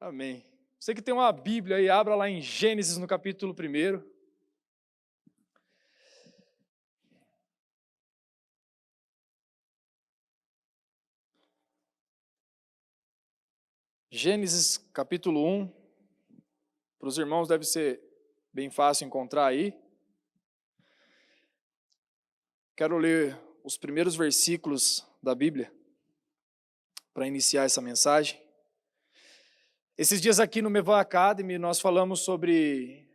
Amém. Você que tem uma Bíblia aí, abra lá em Gênesis no capítulo 1. Gênesis capítulo 1. Para os irmãos deve ser bem fácil encontrar aí. Quero ler os primeiros versículos da Bíblia para iniciar essa mensagem. Esses dias aqui no Mevã Academy nós falamos sobre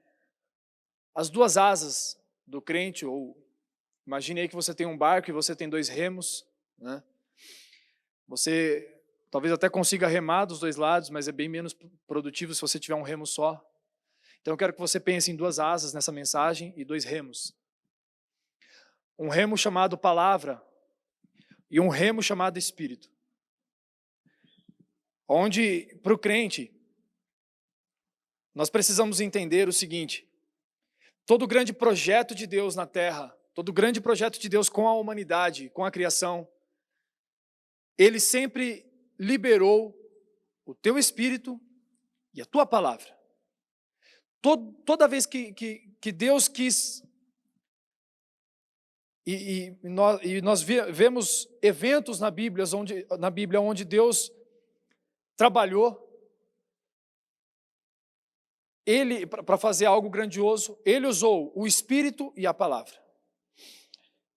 as duas asas do crente, ou imagine aí que você tem um barco e você tem dois remos, né? Você talvez até consiga remar dos dois lados, mas é bem menos produtivo se você tiver um remo só. Então eu quero que você pense em duas asas nessa mensagem e dois remos. Um remo chamado palavra e um remo chamado espírito. Onde, para o crente, nós precisamos entender o seguinte: todo grande projeto de Deus na terra, todo grande projeto de Deus com a humanidade, com a criação, Ele sempre liberou o teu espírito e a tua palavra. Toda vez que Deus quis, e nós vemos eventos na Bíblia onde Deus trabalhou, Ele, para fazer algo grandioso, Ele usou o Espírito e a palavra.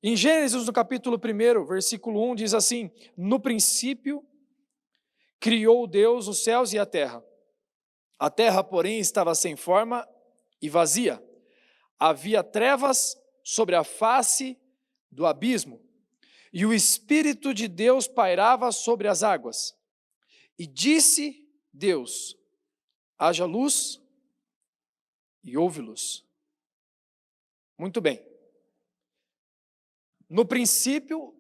Em Gênesis, no capítulo 1, versículo 1, diz assim: no princípio criou Deus os céus e a terra. A terra, porém, estava sem forma e vazia. Havia trevas sobre a face do abismo, e o Espírito de Deus pairava sobre as águas. E disse Deus: haja luz, e houve luz. Muito bem. No princípio,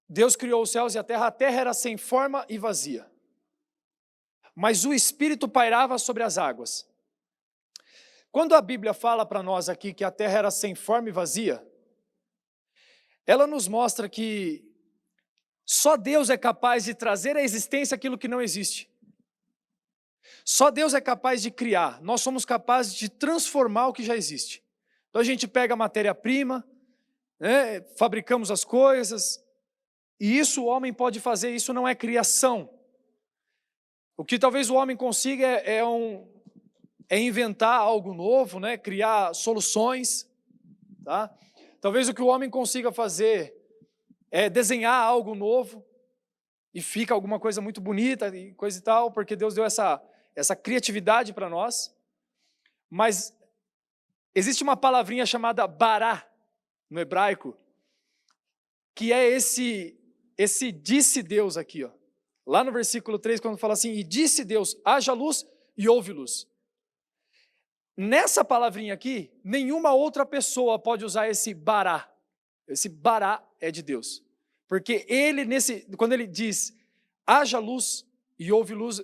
Deus criou os céus e a terra era sem forma e vazia. Mas o Espírito pairava sobre as águas. Quando a Bíblia fala para nós aqui que a terra era sem forma e vazia, ela nos mostra que só Deus é capaz de trazer à existência aquilo que não existe. Só Deus é capaz de criar, nós somos capazes de transformar o que já existe. Então a gente pega a matéria-prima, né, fabricamos as coisas, e isso o homem pode fazer, isso não é criação. O que talvez o homem consiga é inventar algo novo, né, criar soluções. Tá? Talvez o que o homem consiga fazer é desenhar algo novo, e fica alguma coisa muito bonita e coisa e tal, porque Deus deu essa criatividade para nós. Mas existe uma palavrinha chamada bará, no hebraico, que é esse disse Deus aqui, ó. Lá no versículo 3, quando fala assim: e disse Deus, haja luz e houve luz. Nessa palavrinha aqui, nenhuma outra pessoa pode usar esse bará. Esse bará é de Deus. Porque quando ele diz, haja luz e houve luz,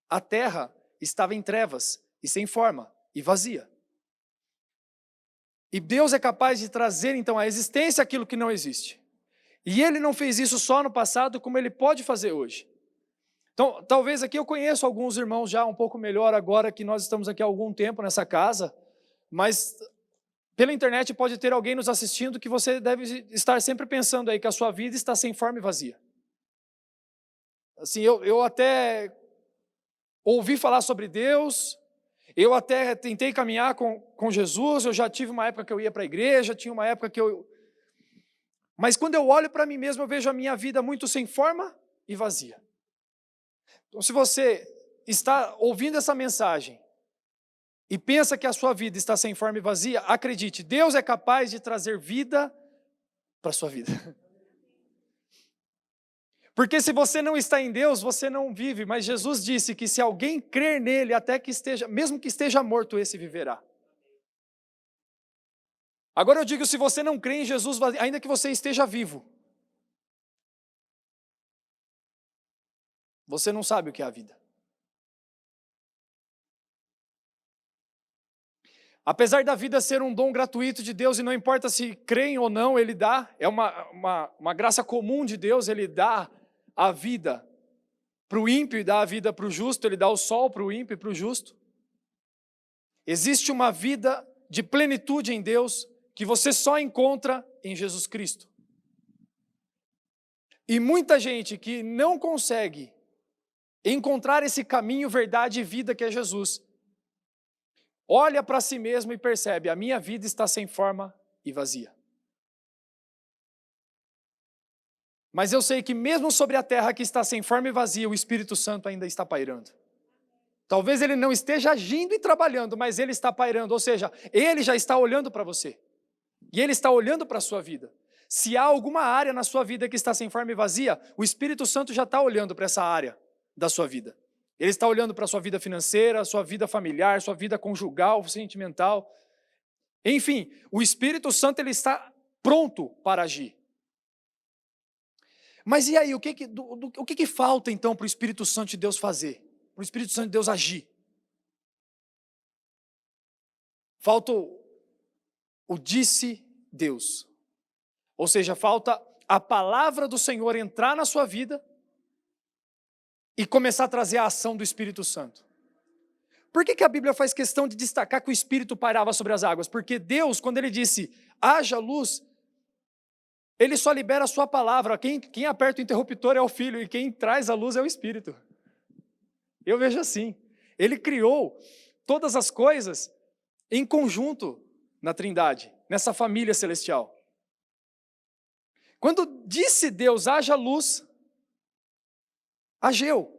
a terra estava em trevas e sem forma e vazia. E Deus é capaz de trazer então à existência aquilo que não existe. E Ele não fez isso só no passado, como Ele pode fazer hoje. Então, talvez aqui eu conheço alguns irmãos já um pouco melhor agora que nós estamos aqui há algum tempo nessa casa, mas pela internet pode ter alguém nos assistindo que você deve estar sempre pensando aí que a sua vida está sem forma e vazia. Assim, eu até ouvi falar sobre Deus, eu até tentei caminhar com Jesus, eu já tive uma época que eu ia para a igreja, tinha uma época que Mas quando eu olho para mim mesmo, eu vejo a minha vida muito sem forma e vazia. Então, se você está ouvindo essa mensagem e pensa que a sua vida está sem forma e vazia, acredite, Deus é capaz de trazer vida para a sua vida. Porque se você não está em Deus, você não vive, mas Jesus disse que se alguém crer nele, mesmo que esteja morto, esse viverá. Agora eu digo, se você não crê em Jesus, ainda que você esteja vivo, você não sabe o que é a vida. Apesar da vida ser um dom gratuito de Deus, e não importa se creem ou não, Ele dá, é uma graça comum de Deus, Ele dá a vida para o ímpio e dá a vida para o justo, ele dá o sol para o ímpio e para o justo. Existe uma vida de plenitude em Deus que você só encontra em Jesus Cristo. E muita gente que não consegue encontrar esse caminho, verdade e vida que é Jesus, olha para si mesmo e percebe: a minha vida está sem forma e vazia. Mas eu sei que mesmo sobre a terra que está sem forma e vazia, o Espírito Santo ainda está pairando. Talvez ele não esteja agindo e trabalhando, mas ele está pairando, ou seja, ele já está olhando para você. E ele está olhando para a sua vida. Se há alguma área na sua vida que está sem forma e vazia, o Espírito Santo já está olhando para essa área da sua vida. Ele está olhando para a sua vida financeira, sua vida familiar, sua vida conjugal, sentimental. Enfim, o Espírito Santo ele está pronto para agir. Mas e aí, o que falta então para o Espírito Santo de Deus fazer? Para o Espírito Santo de Deus agir? Falta o disse Deus. Ou seja, falta a palavra do Senhor entrar na sua vida e começar a trazer a ação do Espírito Santo. Por que a Bíblia faz questão de destacar que o Espírito pairava sobre as águas? Porque Deus, quando ele disse, haja luz, ele só libera a sua palavra. Quem aperta o interruptor é o Filho e quem traz a luz é o Espírito. Eu vejo assim. Ele criou todas as coisas em conjunto na Trindade, nessa família celestial. Quando disse Deus, haja luz, ageu.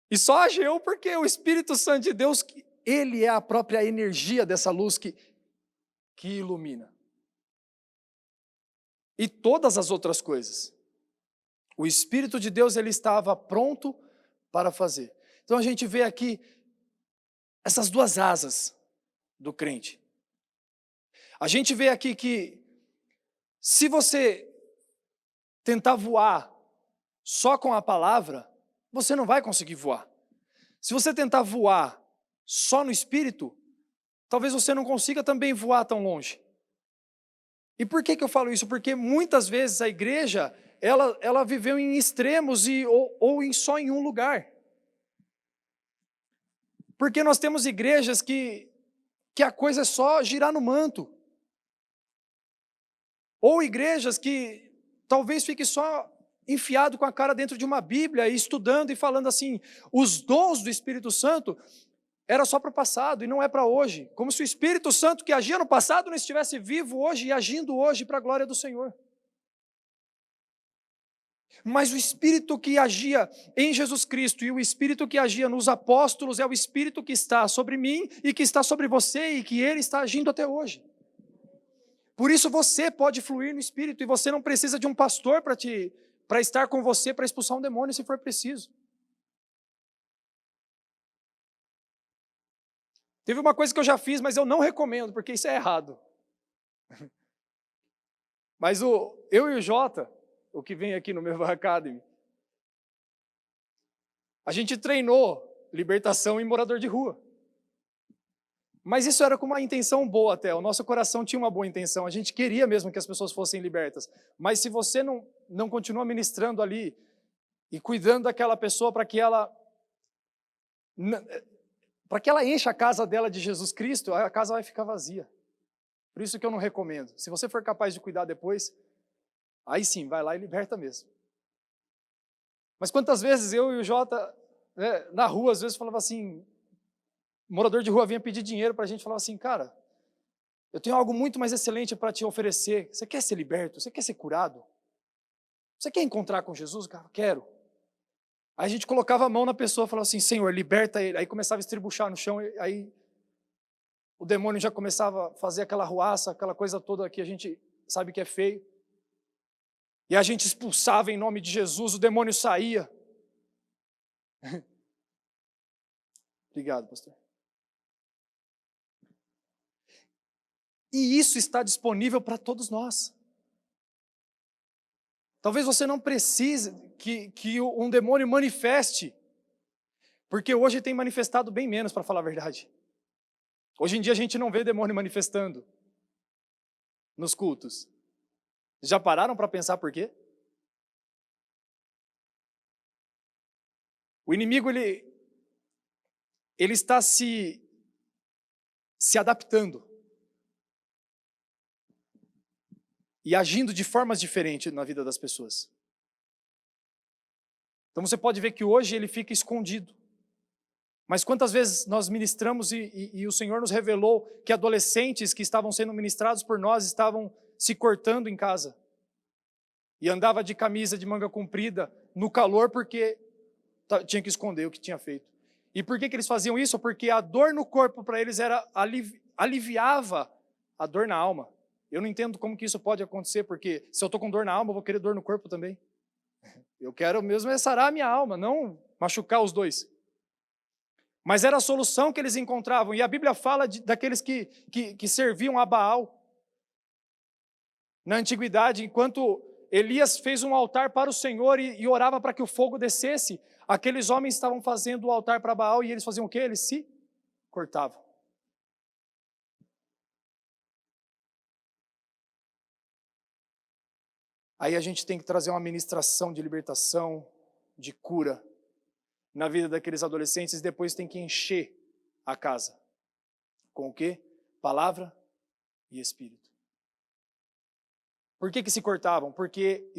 E só ageu porque o Espírito Santo de Deus, ele é a própria energia dessa luz que ilumina. E todas as outras coisas. O Espírito de Deus, ele estava pronto para fazer. Então a gente vê aqui essas duas asas do crente. A gente vê aqui que se você tentar voar só com a palavra, você não vai conseguir voar. Se você tentar voar só no Espírito, talvez você não consiga também voar tão longe. E por que eu falo isso? Porque muitas vezes a igreja, ela viveu em extremos ou só em um lugar. Porque nós temos igrejas que a coisa é só girar no manto. Ou igrejas que talvez fique só enfiado com a cara dentro de uma Bíblia e estudando e falando assim, os dons do Espírito Santo era só para o passado e não é para hoje. Como se o Espírito Santo que agia no passado não estivesse vivo hoje e agindo hoje para a glória do Senhor. Mas o Espírito que agia em Jesus Cristo e o Espírito que agia nos apóstolos é o Espírito que está sobre mim e que está sobre você e que ele está agindo até hoje. Por isso você pode fluir no Espírito e você não precisa de um pastor para estar com você, para expulsar um demônio se for preciso. Teve uma coisa que eu já fiz, mas eu não recomendo, porque isso é errado. Mas eu e o Jota, o que vem aqui no meu Academy, a gente treinou libertação em morador de rua. Mas isso era com uma intenção boa até, o nosso coração tinha uma boa intenção, a gente queria mesmo que as pessoas fossem libertas. Mas se você não continua ministrando ali e cuidando daquela pessoa para que ela encha a casa dela de Jesus Cristo, a casa vai ficar vazia. Por isso que eu não recomendo. Se você for capaz de cuidar depois, aí sim, vai lá e liberta mesmo. Mas quantas vezes eu e o Jota, na rua, às vezes falava assim, morador de rua vinha pedir dinheiro para a gente, falava assim, cara, eu tenho algo muito mais excelente para te oferecer. Você quer ser liberto? Você quer ser curado? Você quer encontrar com Jesus? Cara, quero. Aí a gente colocava a mão na pessoa e falava assim, Senhor, liberta ele. Aí começava a estribuchar no chão, aí o demônio já começava a fazer aquela arruaça, aquela coisa toda que a gente sabe que é feio. E a gente expulsava em nome de Jesus, o demônio saía. Obrigado, pastor. E isso está disponível para todos nós. Talvez você não precise que um demônio manifeste, porque hoje tem manifestado bem menos, para falar a verdade. Hoje em dia a gente não vê demônio manifestando nos cultos. Já pararam para pensar por quê? O inimigo, ele está se adaptando e agindo de formas diferentes na vida das pessoas. Então você pode ver que hoje ele fica escondido. Mas quantas vezes nós ministramos e o Senhor nos revelou que adolescentes que estavam sendo ministrados por nós estavam se cortando em casa. E andava de camisa de manga comprida no calor porque tinha que esconder o que tinha feito. E por que eles faziam isso? Porque a dor no corpo para eles aliviava a dor na alma. Eu não entendo como que isso pode acontecer, porque se eu estou com dor na alma, eu vou querer dor no corpo também. Eu quero mesmo sarar a minha alma, não machucar os dois. Mas era a solução que eles encontravam. E a Bíblia fala daqueles que serviam a Baal. Na antiguidade, enquanto Elias fez um altar para o Senhor e orava para que o fogo descesse, aqueles homens estavam fazendo o altar para Baal e eles faziam o quê? Eles se cortavam. Aí a gente tem que trazer uma ministração de libertação, de cura, na vida daqueles adolescentes, e depois tem que encher a casa. Com o quê? Palavra e Espírito. Por que se cortavam? Porque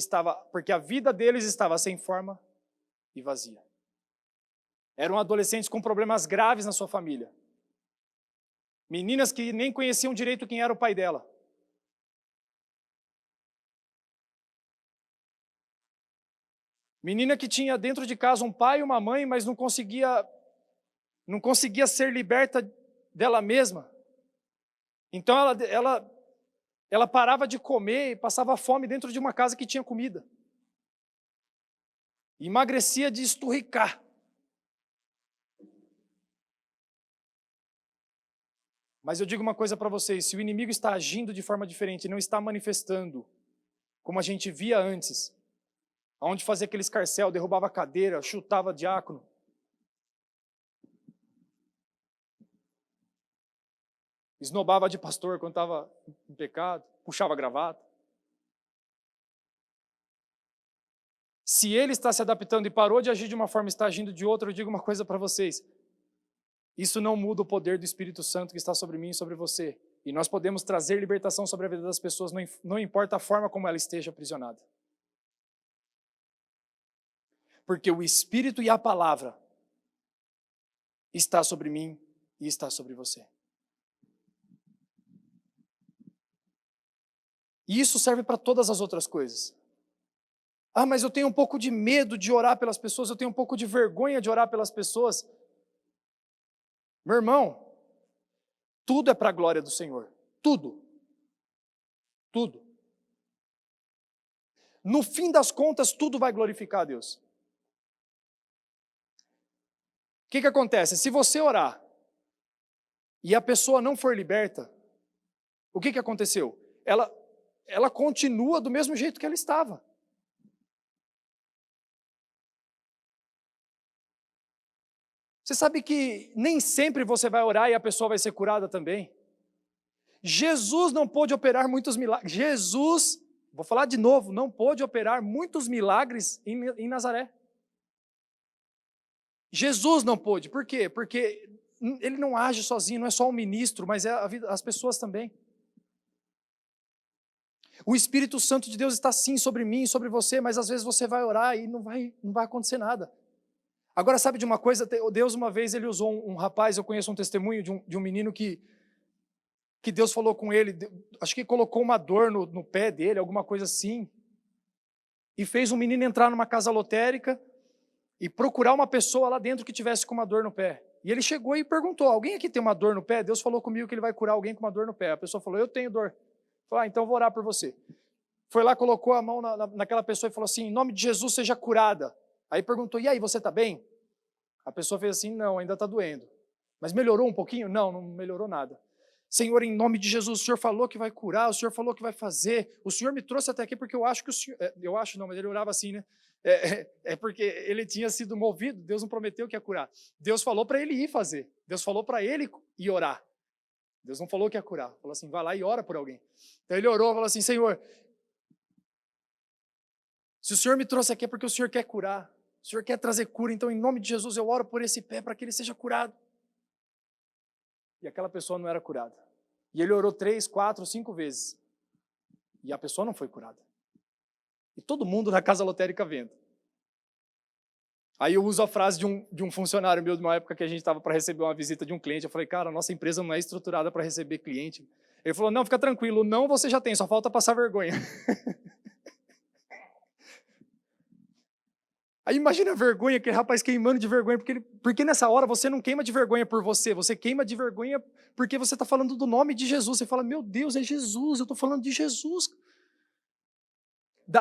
a vida deles estava sem forma e vazia. Eram adolescentes com problemas graves na sua família. Meninas que nem conheciam direito quem era o pai dela. Menina que tinha dentro de casa um pai e uma mãe, mas não conseguia ser liberta dela mesma. Então ela parava de comer e passava fome dentro de uma casa que tinha comida. Emagrecia de esturricar. Mas eu digo uma coisa para vocês, se o inimigo está agindo de forma diferente, não está manifestando, como a gente via antes, onde fazia aquele escarcéu, derrubava a cadeira, chutava diácono. Esnobava de pastor quando estava em pecado, puxava a gravata. Se ele está se adaptando e parou de agir de uma forma e está agindo de outra, eu digo uma coisa para vocês. Isso não muda o poder do Espírito Santo que está sobre mim e sobre você. E nós podemos trazer libertação sobre a vida das pessoas, não importa a forma como ela esteja aprisionada. Porque o Espírito e a palavra está sobre mim e está sobre você. E isso serve para todas as outras coisas. Ah, mas eu tenho um pouco de medo de orar pelas pessoas, eu tenho um pouco de vergonha de orar pelas pessoas. Meu irmão, tudo é para a glória do Senhor. Tudo. Tudo. No fim das contas, tudo vai glorificar a Deus. O que acontece? Se você orar e a pessoa não for liberta, o que aconteceu? Ela continua do mesmo jeito que ela estava. Você sabe que nem sempre você vai orar e a pessoa vai ser curada também? Jesus não pôde operar muitos milagres. Jesus, vou falar de novo, não pôde operar muitos milagres em Nazaré. Jesus não pôde. Por quê? Porque ele não age sozinho, não é só um ministro, mas é as pessoas também. O Espírito Santo de Deus está sim sobre mim e sobre você, mas às vezes você vai orar e não vai acontecer nada. Agora, sabe de uma coisa? Deus uma vez ele usou um rapaz, eu conheço um testemunho de um menino que Deus falou com ele, acho que colocou uma dor no pé dele, alguma coisa assim, e fez um menino entrar numa casa lotérica e procurar uma pessoa lá dentro que tivesse com uma dor no pé. E ele chegou e perguntou, alguém aqui tem uma dor no pé? Deus falou comigo que ele vai curar alguém com uma dor no pé. A pessoa falou, eu tenho dor. Falou, então eu vou orar por você. Foi lá, colocou a mão naquela pessoa e falou assim, em nome de Jesus seja curada. Aí perguntou, e aí, você está bem? A pessoa fez assim, não, ainda está doendo. Mas melhorou um pouquinho? Não, não melhorou nada. Senhor, em nome de Jesus, o Senhor falou que vai curar, o Senhor falou que vai fazer, o Senhor me trouxe até aqui porque eu acho que o Senhor, eu acho não, mas ele orava assim, né? É porque ele tinha sido movido, Deus não prometeu que ia curar. Deus falou para ele ir fazer, Deus falou para ele ir orar. Deus não falou que ia curar, falou assim, vai lá e ora por alguém. Então ele orou, falou assim, Senhor, Se o Senhor me trouxe aqui é porque o Senhor quer curar. O Senhor quer trazer cura, então em nome de Jesus eu oro por esse pé para que ele seja curado. E aquela pessoa não era curada. E ele orou 3, 4, 5 vezes. E a pessoa não foi curada. E todo mundo na casa lotérica vendo. Aí eu uso a frase de um funcionário meu, de uma época que a gente estava para receber uma visita de um cliente. Eu falei, cara, a nossa empresa não é estruturada para receber cliente. Ele falou, não, fica tranquilo, não você já tem, só falta passar vergonha. Aí imagina a vergonha, aquele rapaz queimando de vergonha, porque nessa hora você não queima de vergonha por você queima de vergonha porque você está falando do nome de Jesus. Você fala, meu Deus, é Jesus, eu estou falando de Jesus.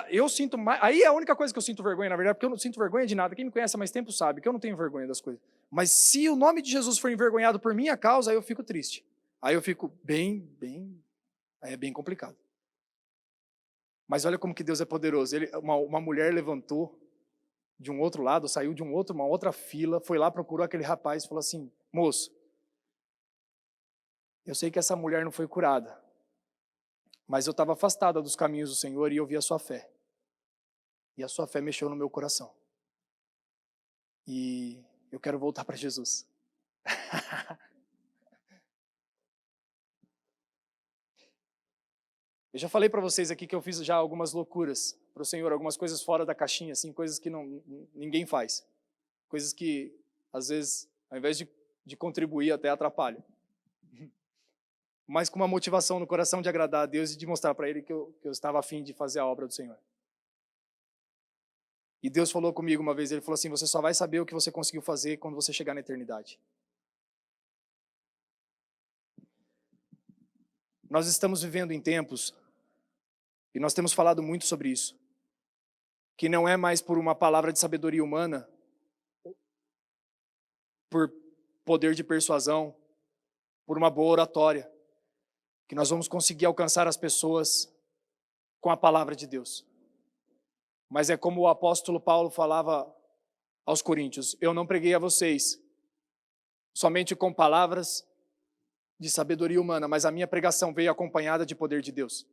Eu sinto mais, aí é a única coisa que eu sinto vergonha, na verdade, porque eu não sinto vergonha de nada. Quem me conhece há mais tempo sabe que eu não tenho vergonha das coisas. Mas se o nome de Jesus for envergonhado por minha causa, aí eu fico triste. Aí eu fico aí é bem complicado. Mas olha como que Deus é poderoso. Uma mulher levantou de um outro lado, saiu de uma outra fila, foi lá, procurou aquele rapaz e falou assim, moço, eu sei que essa mulher não foi curada, mas eu estava afastada dos caminhos do Senhor e eu vi a sua fé. E a sua fé mexeu no meu coração. E eu quero voltar para Jesus. Eu já falei para vocês aqui que eu fiz já algumas loucuras para o Senhor, algumas coisas fora da caixinha, assim, coisas que ninguém faz. Coisas que, às vezes, ao invés de contribuir, até atrapalham. Mas com uma motivação no coração de agradar a Deus e de mostrar para Ele que eu estava a fim de fazer a obra do Senhor. E Deus falou comigo uma vez, Ele falou assim, você só vai saber o que você conseguiu fazer quando você chegar na eternidade. Nós estamos vivendo em tempos, e nós temos falado muito sobre isso, que não é mais por uma palavra de sabedoria humana, por poder de persuasão, por uma boa oratória, que nós vamos conseguir alcançar as pessoas com a palavra de Deus. Mas é como o apóstolo Paulo falava aos coríntios, eu não preguei a vocês somente com palavras de sabedoria humana, mas a minha pregação veio acompanhada de poder de Deus.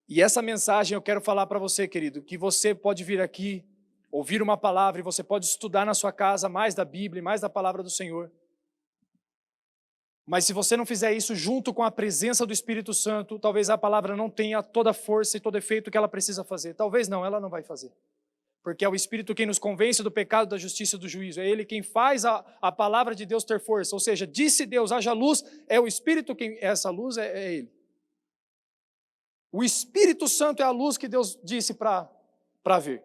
E essa mensagem eu quero falar para você, querido, que você pode vir aqui, ouvir uma palavra e você pode estudar na sua casa mais da Bíblia e mais da palavra do Senhor. Mas se você não fizer isso junto com a presença do Espírito Santo, talvez a palavra não tenha toda a força e todo efeito que ela precisa fazer. Talvez não, ela não vai fazer. Porque é o Espírito quem nos convence do pecado, da justiça e do juízo. É Ele quem faz a palavra de Deus ter força. Ou seja, disse Deus, haja luz, é o Espírito quem... Essa luz é Ele. O Espírito Santo é a luz que Deus disse para ver.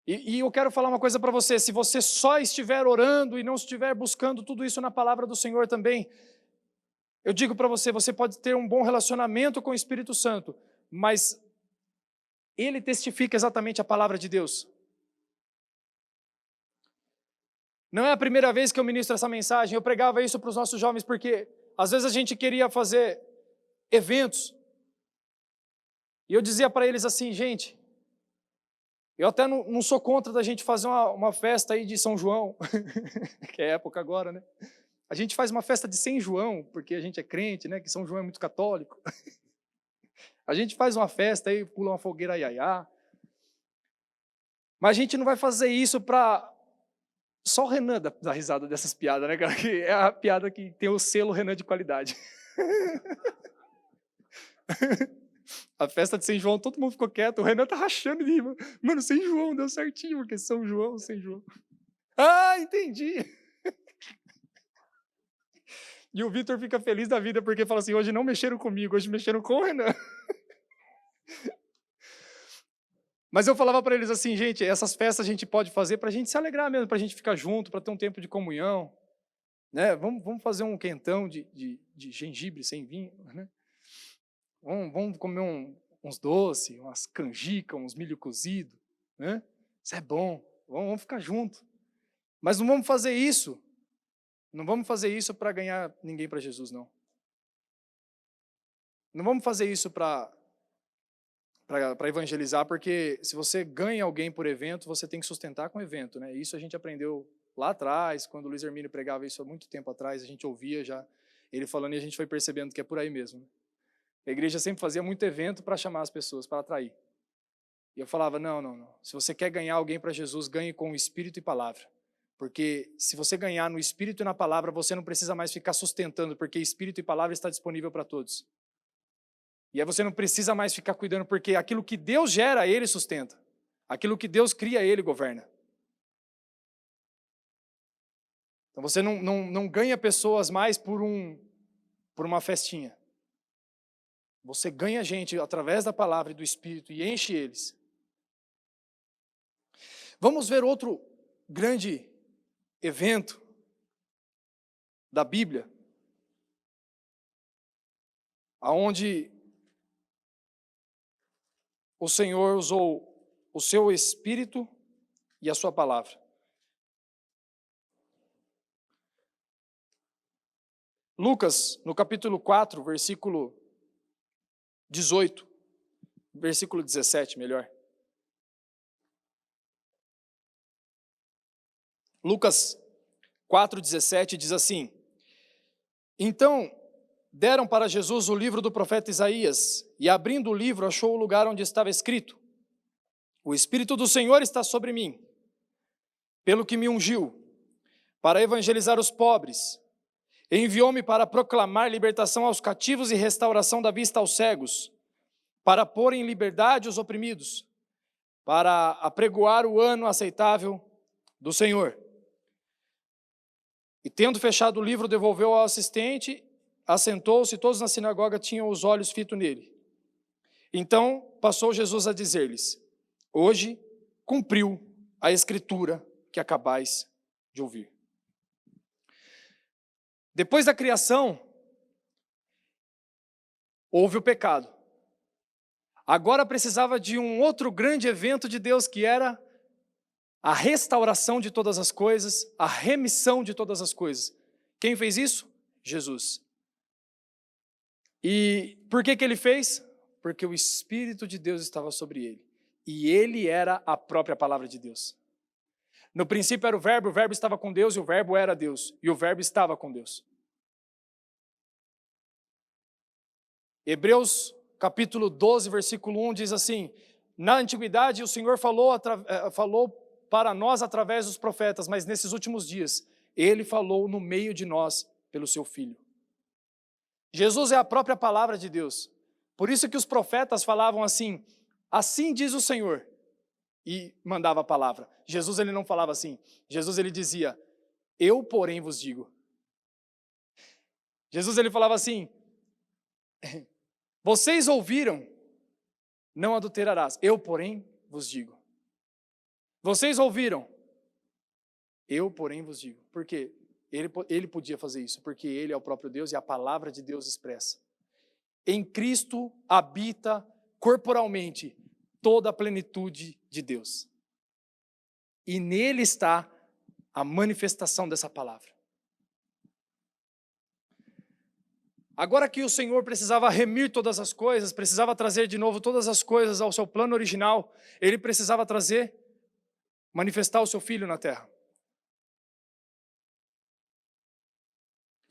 E eu quero falar uma coisa para você, se você só estiver orando e não estiver buscando tudo isso na palavra do Senhor também, eu digo para você, você pode ter um bom relacionamento com o Espírito Santo, mas ele testifica exatamente a palavra de Deus. Não é a primeira vez que eu ministro essa mensagem, eu pregava isso para os nossos jovens, porque às vezes a gente queria fazer eventos, e eu dizia para eles assim, gente, eu até não sou contra da gente fazer uma festa aí de São João, que é época agora, né? A gente faz uma festa de São João, porque a gente é crente, né? Que São João é muito católico. A gente faz uma festa aí, pula uma fogueira iaiá. Mas a gente não vai fazer isso para... Só o Renan dá risada dessas piadas, né, cara? Que é a piada que tem o selo Renan de qualidade. A festa de São João, todo mundo ficou quieto. O Renan tá rachando de rir. Mano, São João deu certinho, porque São João, São João. Ah, entendi. E o Vitor fica feliz da vida porque fala assim, hoje não mexeram comigo, hoje mexeram com o Renan. Mas eu falava para eles assim, gente, essas festas a gente pode fazer para a gente se alegrar mesmo, para a gente ficar junto, para ter um tempo de comunhão. Né? Vamos fazer um quentão de gengibre sem vinho, né? Vamos comer uns doces, umas canjicas, uns milho cozido, né? Isso é bom, vamos ficar junto. Mas não vamos fazer isso. Não vamos fazer isso para ganhar ninguém para Jesus, não. Não vamos fazer isso para evangelizar, porque se você ganha alguém por evento, você tem que sustentar com o evento, né? Isso a gente aprendeu lá atrás, quando o Luiz Hermínio pregava isso há muito tempo atrás, a gente ouvia já. Ele falando e a gente foi percebendo que é por aí mesmo. A igreja sempre fazia muito evento para chamar as pessoas, para atrair. E eu falava, não. Se você quer ganhar alguém para Jesus, ganhe com o Espírito e palavra. Porque se você ganhar no Espírito e na palavra, você não precisa mais ficar sustentando, porque Espírito e palavra está disponível para todos. E aí você não precisa mais ficar cuidando, porque aquilo que Deus gera, Ele sustenta. Aquilo que Deus cria, Ele governa. Então você não ganha pessoas mais por uma festinha. Você ganha gente através da palavra e do Espírito e enche eles. Vamos ver outro grande evento da Bíblia, aonde o Senhor usou o seu Espírito e a sua palavra. Lucas, no capítulo 4, versículo 18, versículo 17, melhor. Lucas 4,17 diz assim: Então deram para Jesus o livro do profeta Isaías, e abrindo o livro achou o lugar onde estava escrito: O Espírito do Senhor está sobre mim, pelo que me ungiu, para evangelizar os pobres, enviou-me para proclamar libertação aos cativos e restauração da vista aos cegos, para pôr em liberdade os oprimidos, para apregoar o ano aceitável do Senhor. E tendo fechado o livro, devolveu ao assistente, assentou-se, todos na sinagoga tinham os olhos fitos nele. Então passou Jesus a dizer-lhes: Hoje cumpriu a escritura que acabais de ouvir. Depois da criação, houve o pecado. Agora precisava de um outro grande evento de Deus, que era a restauração de todas as coisas, a remissão de todas as coisas. Quem fez isso? Jesus. E por que ele fez? Porque o Espírito de Deus estava sobre ele. E ele era a própria palavra de Deus. No princípio era o Verbo estava com Deus e o Verbo era Deus. E o Verbo estava com Deus. Hebreus capítulo 12, versículo 1 diz assim: Na antiguidade o Senhor falou para nós através dos profetas, mas nesses últimos dias Ele falou no meio de nós pelo seu Filho. Jesus é a própria palavra de Deus. Por isso que os profetas falavam assim: assim diz o Senhor, e mandava a palavra. Jesus ele não falava assim. Jesus ele dizia: eu porém vos digo. Jesus ele falava assim: vocês ouviram, não adulterarás. Eu porém vos digo. Vocês ouviram, eu porém vos digo. Por quê? Ele podia fazer isso, porque ele é o próprio Deus e a palavra de Deus expressa. Em Cristo habita corporalmente toda a plenitude de Deus. E nele está a manifestação dessa palavra. Agora que o Senhor precisava remir todas as coisas, precisava trazer de novo todas as coisas ao seu plano original, ele precisava manifestar o seu Filho na terra.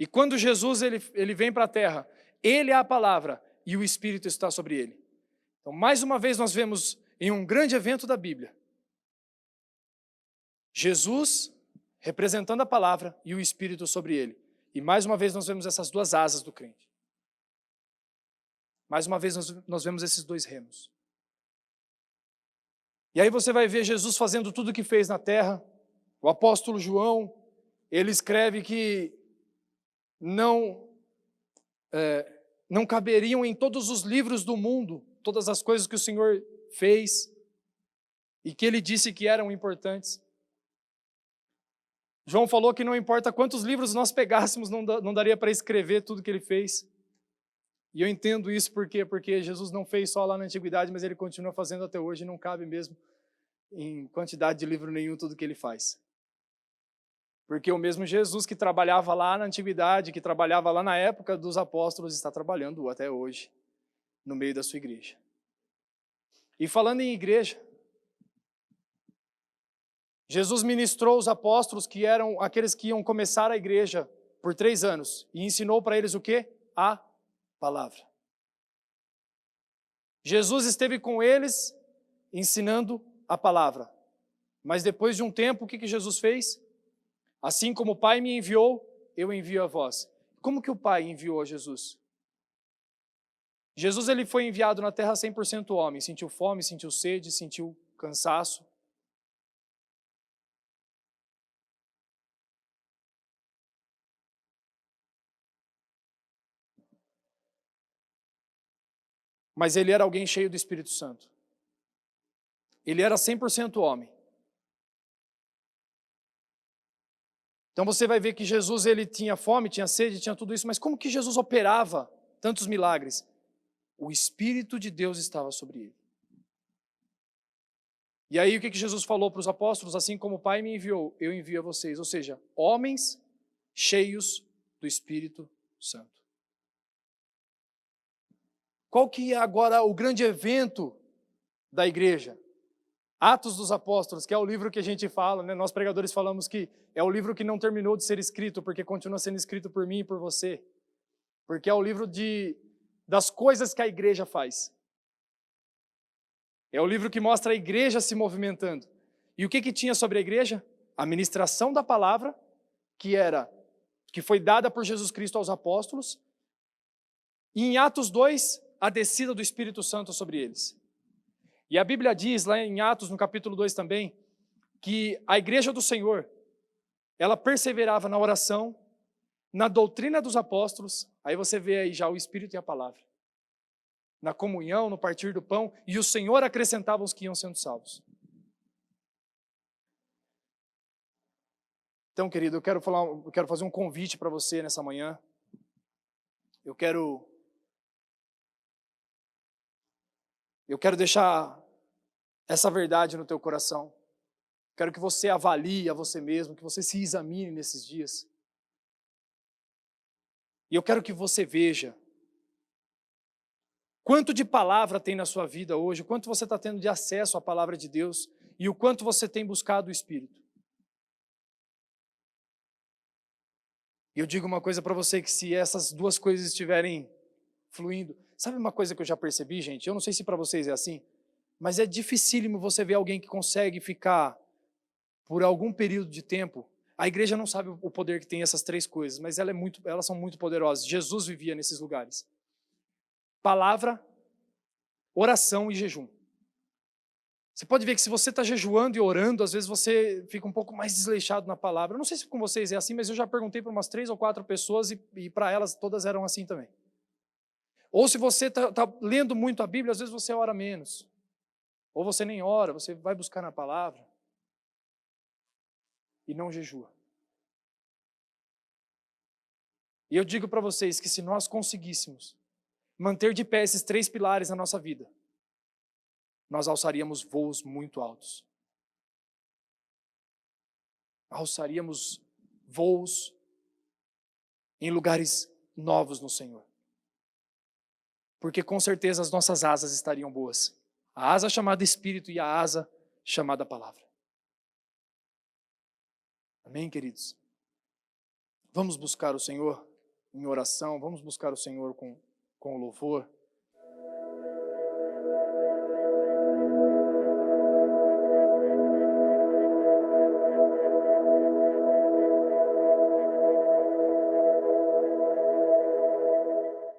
E quando Jesus ele vem para a terra, ele é a palavra e o Espírito está sobre ele. Então, mais uma vez nós vemos em um grande evento da Bíblia, Jesus representando a palavra e o Espírito sobre ele. E mais uma vez nós vemos essas duas asas do crente. Mais uma vez nós vemos esses dois remos. E aí você vai ver Jesus fazendo tudo o que fez na terra. O apóstolo João, ele escreve que não caberiam em todos os livros do mundo todas as coisas que o Senhor fez e que ele disse que eram importantes. João falou que não importa quantos livros nós pegássemos, não daria para escrever tudo que ele fez. E eu entendo isso por quê? Porque Jesus não fez só lá na antiguidade, mas ele continua fazendo até hoje, e não cabe mesmo em quantidade de livro nenhum tudo que ele faz. Porque o mesmo Jesus que trabalhava lá na antiguidade, que trabalhava lá na época dos apóstolos, está trabalhando até hoje, no meio da sua igreja. E falando em igreja, Jesus ministrou os apóstolos, que eram aqueles que iam começar a igreja por 3 anos e ensinou para eles o quê? A palavra. Jesus esteve com eles ensinando a palavra. Mas depois de um tempo, o que Jesus fez? Assim como o Pai me enviou, eu envio a vós. Como que o Pai enviou a Jesus? Jesus ele foi enviado na terra 100% homem, sentiu fome, sentiu sede, sentiu cansaço. Mas ele era alguém cheio do Espírito Santo. Ele era 100% homem. Então você vai ver que Jesus ele tinha fome, tinha sede, tinha tudo isso, mas como que Jesus operava tantos milagres? O Espírito de Deus estava sobre ele. E aí o que Jesus falou para os apóstolos? Assim como o Pai me enviou, eu envio a vocês. Ou seja, homens cheios do Espírito Santo. Qual que é agora o grande evento da igreja? Atos dos Apóstolos, que é o livro que a gente fala, né? Nós pregadores falamos que é o livro que não terminou de ser escrito, porque continua sendo escrito por mim e por você. Porque é o livro das coisas que a igreja faz. É o livro que mostra a igreja se movimentando. E o que tinha sobre a igreja? A ministração da palavra, que foi dada por Jesus Cristo aos apóstolos. E em Atos 2, a descida do Espírito Santo sobre eles. E a Bíblia diz, lá em Atos, no capítulo 2 também, que a igreja do Senhor, ela perseverava na oração, na doutrina dos apóstolos, aí você vê aí já o Espírito e a palavra, na comunhão, no partir do pão, e o Senhor acrescentava os que iam sendo salvos. Então, querido, eu quero fazer um convite para você nessa manhã. Eu quero deixar essa verdade no teu coração. Quero que você avalie a você mesmo, que você se examine nesses dias. E eu quero que você veja quanto de palavra tem na sua vida hoje, o quanto você está tendo de acesso à palavra de Deus e o quanto você tem buscado o Espírito. E eu digo uma coisa para você, que se essas duas coisas estiverem fluindo, sabe uma coisa que eu já percebi, gente? Eu não sei se para vocês é assim, mas é dificílimo você ver alguém que consegue ficar por algum período de tempo. A igreja não sabe o poder que tem essas 3 coisas, mas elas são muito poderosas. Jesus vivia nesses lugares. Palavra, oração e jejum. Você pode ver que se você está jejuando e orando, às vezes você fica um pouco mais desleixado na palavra. Eu não sei se com vocês é assim, mas eu já perguntei para umas 3 ou 4 pessoas e para elas todas eram assim também. Ou se você está lendo muito a Bíblia, às vezes você ora menos. Ou você nem ora, você vai buscar na palavra e não jejua. E eu digo para vocês que se nós conseguíssemos manter de pé esses 3 pilares na nossa vida, nós alçaríamos voos muito altos. Alçaríamos voos em lugares novos no Senhor. Porque com certeza as nossas asas estariam boas. A asa chamada Espírito e a asa chamada Palavra. Amém, queridos? Vamos buscar o Senhor em oração, vamos buscar o Senhor com louvor.